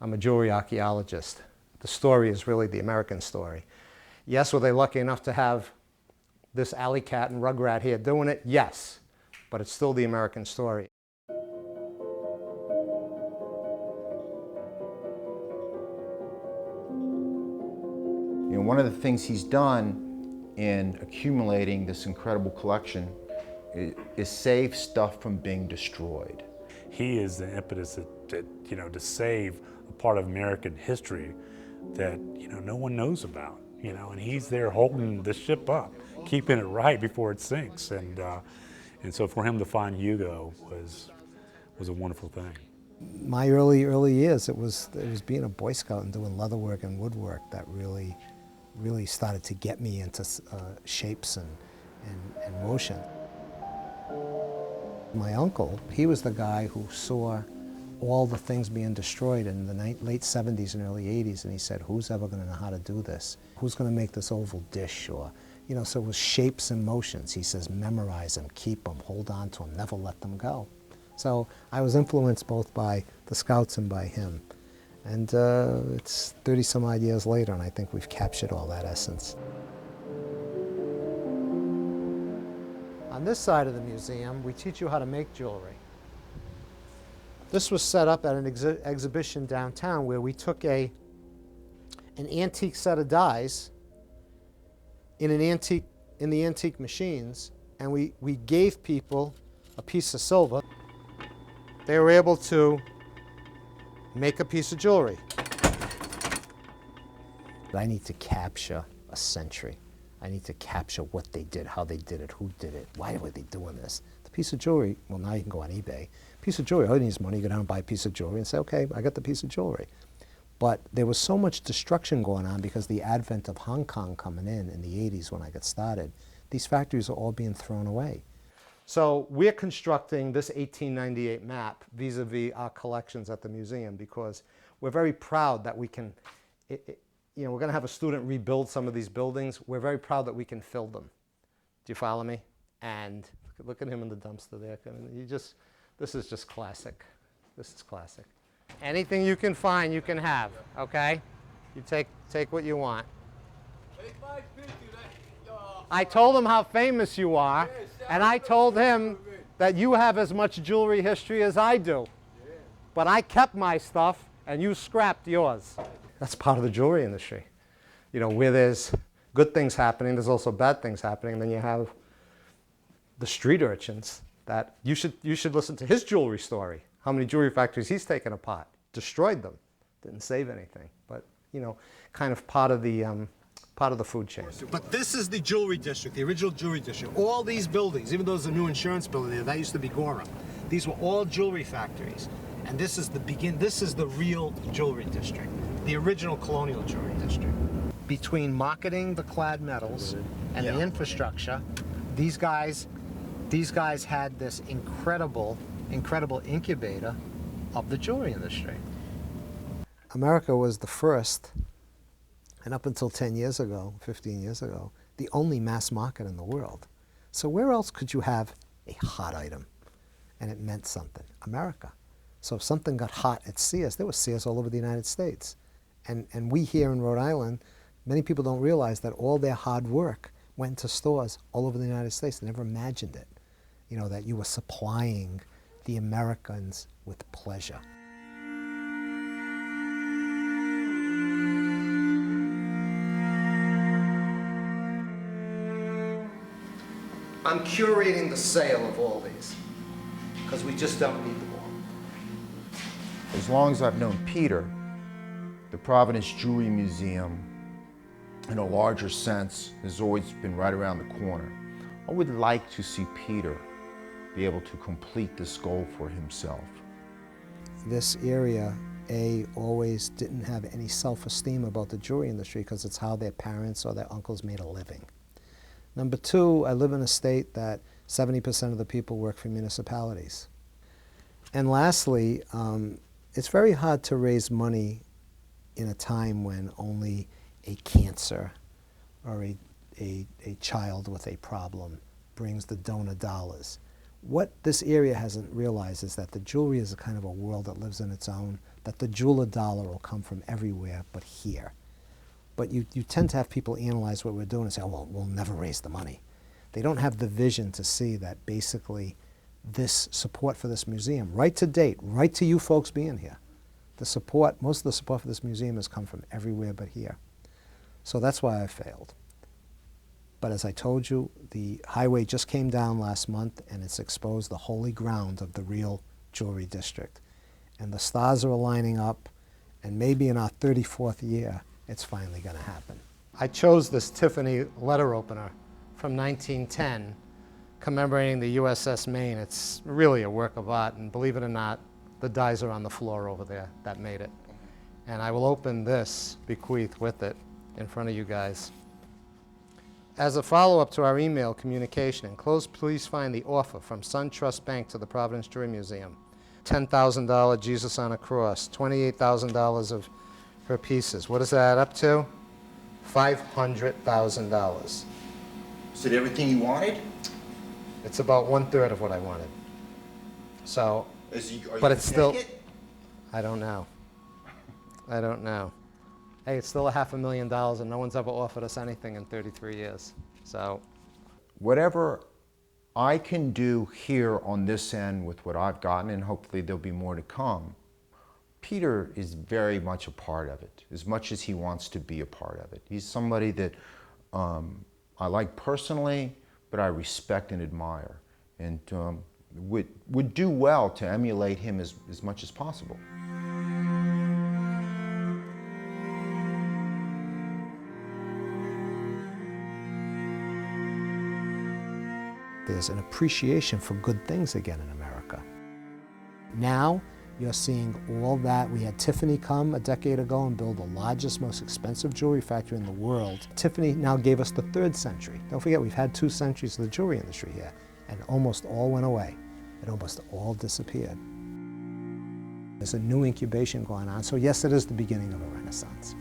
I'm a jewelry archaeologist. The story is really the American story. Yes, were they lucky enough to have this alley cat and rugrat here doing it? Yes, but it's still the American story. You know, one of the things he's done in accumulating this incredible collection is save stuff from being destroyed. He is the impetus to save a part of American history that, no one knows about, and he's there holding the ship up, keeping it right before it sinks. And so for him to find Hugo was a wonderful thing. My early years, it was being a Boy Scout and doing leatherwork and woodwork that really started to get me into shapes and motion. My uncle, he was the guy who saw all the things being destroyed in the late 70s and early 80s, and he said, who's ever going to know how to do this? Who's going to make this oval dish? Or, so it was shapes and motions. He says, memorize them, keep them, hold on to them, never let them go. So I was influenced both by the Scouts and by him. And it's 30 some odd years later, and I think we've captured all that essence. On this side of the museum, we teach you how to make jewelry. This was set up at an exhibition downtown where we took an antique set of dies in the antique machines, and we gave people a piece of silver. They were able to make a piece of jewelry. I need to capture a century. I need to capture what they did, how they did it, who did it, why were they doing this. The piece of jewelry, well, now you can go on eBay. Piece of jewelry, all you need is money, you go down and buy a piece of jewelry and say, okay, I got the piece of jewelry. But there was so much destruction going on because the advent of Hong Kong coming in the 80s when I got started, these factories are all being thrown away. So we're constructing this 1898 map vis-a-vis our collections at the museum because we're very proud that we can, we're going to have a student rebuild some of these buildings. We're very proud that we can fill them. Do you follow me? And look at him in the dumpster there. I mean, this is just classic. This is classic. Anything you can find, you can have, okay? You take what you want. I told him how famous you are, and I told him that you have as much jewelry history as I do. But I kept my stuff, and you scrapped yours. That's part of the jewelry industry. Where there's good things happening, there's also bad things happening, and then you have the street urchins that you should listen to his jewelry story. How many jewelry factories he's taken apart, destroyed them, didn't save anything. But, kind of part of the food chain. But this is the jewelry district, the original jewelry district. All these buildings, even though there's a new insurance building there, that used to be Gorham. These were all jewelry factories. And this is the real jewelry district, the original colonial jewelry district. Between marketing the clad metals and the infrastructure, these guys had this incredible incubator of the jewelry industry. America was the first, and up until 10 years ago, 15 years ago, the only mass market in the world. So where else could you have a hot item and it meant something? America. So if something got hot at Sears, there was Sears all over the United States. And we here in Rhode Island, many people don't realize that all their hard work went to stores all over the United States. They never imagined it, that you were supplying the Americans with pleasure. I'm curating the sale of all these because we just don't need them all. As long as I've known Peter, the Providence Jewelry Museum, in a larger sense, has always been right around the corner. I would like to see Peter be able to complete this goal for himself. This area, always didn't have any self-esteem about the jewelry industry because it's how their parents or their uncles made a living. Number two, I live in a state that 70% of the people work for municipalities. And lastly, it's very hard to raise money in a time when only a cancer or a child with a problem brings the donor dollars. What this area hasn't realized is that the jewelry is a kind of a world that lives on its own. that the jeweler dollar will come from everywhere but here. But you tend to have people analyze what we're doing and say, oh, well, we'll never raise the money. They don't have the vision to see that basically this support for this museum, right to date, right to you folks being here, the support, most of the support for this museum has come from everywhere but here. So that's why I failed. But as I told you, the highway just came down last month and it's exposed the holy ground of the real jewelry district. And the stars are aligning up, and maybe in our 34th year, it's finally going to happen. I chose this Tiffany letter opener from 1910, commemorating the USS Maine. It's really a work of art, and believe it or not, the dies are on the floor over there that made it. And I will open this bequeath with it in front of you guys. As a follow-up to our email communication, enclosed, please find the offer from SunTrust Bank to the Providence Jewelry Museum. $10,000 Jesus on a cross, $28,000 of her pieces. What does that add up to? $500,000. Is it everything you wanted? It's about 1/3 of what I wanted. So, Are you but it's still, take it? I don't know. I don't know. Hey, it's still $500,000 and no one's ever offered us anything in 33 years. So, Whatever I can do here on this end with what I've gotten, and hopefully there'll be more to come, Peter is very much a part of it, as much as he wants to be a part of it. He's somebody that I like personally, but I respect and admire, and would do well to emulate him as much as possible. there's an appreciation for good things again in America. Now, you're seeing all that. We had Tiffany come a decade ago and build the largest, most expensive jewelry factory in the world. Tiffany now gave us the 3rd century. Don't forget, we've had 2 centuries of the jewelry industry here, and almost all went away. It almost all disappeared. There's a new incubation going on, so yes, it is the beginning of a renaissance.